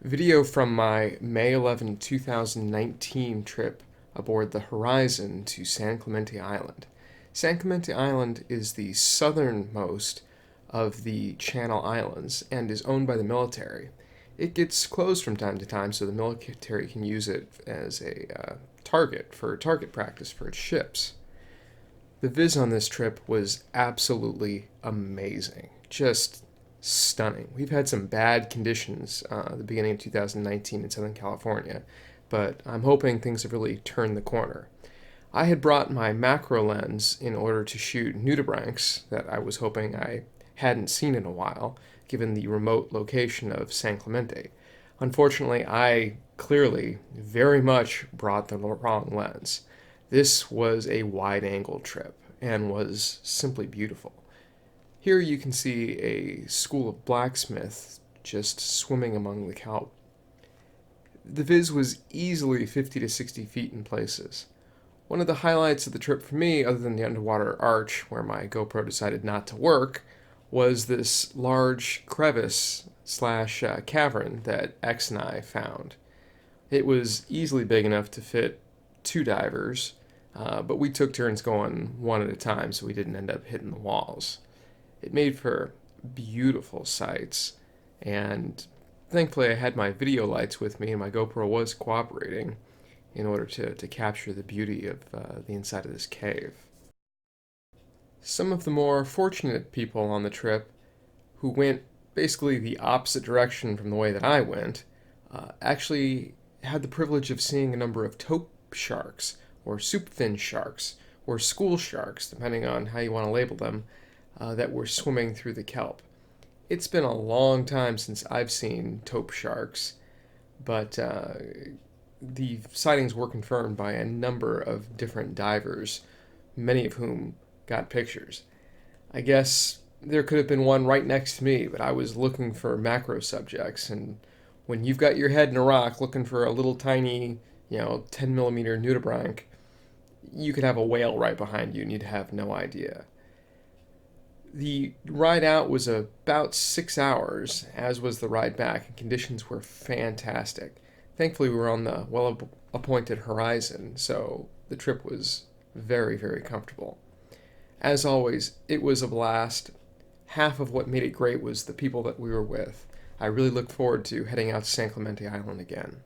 Video from my May 11, 2019 trip aboard the Horizon to San Clemente Island. San Clemente Island is the southernmost of the Channel Islands and is owned by the military. It gets closed from time to time so the military can use it as a target practice for its ships. The viz on this trip was absolutely amazing. Just stunning. We've had some bad conditions at the beginning of 2019 in Southern California, but I'm hoping things have really turned the corner. I had brought my macro lens in order to shoot nudibranchs that I was hoping I hadn't seen in a while, given the remote location of San Clemente. Unfortunately, I clearly very much brought the wrong lens. This was a wide angle trip and was simply beautiful. Here you can see a school of blacksmiths just swimming among the kelp. The viz was easily 50 to 60 feet in places. One of the highlights of the trip for me, other than the underwater arch where my GoPro decided not to work, was this large crevice slash cavern that X and I found. It was easily big enough to fit two divers, but we took turns going one at a time so we didn't end up hitting the walls. It made for beautiful sights, and thankfully I had my video lights with me and my GoPro was cooperating in order to capture the beauty of the inside of this cave. Some of the more fortunate people on the trip, who went basically the opposite direction from the way that I went, actually had the privilege of seeing a number of taupe sharks, or soup fin sharks, or school sharks, depending on how you want to label them, that were swimming through the kelp. It's been a long time since I've seen taupe sharks, but the sightings were confirmed by a number of different divers, many of whom got pictures. I guess there could have been one right next to me, but I was looking for macro subjects, and when you've got your head in a rock looking for a little tiny, 10 millimeter nudibranch, you could have a whale right behind you and you'd have no idea. The ride out was about 6 hours, as was the ride back, and conditions were fantastic. Thankfully, we were on the well appointed Horizon, so the trip was very, very comfortable. As always, it was a blast. Half of what made it great was the people that we were with. I really look forward to heading out to San Clemente Island again.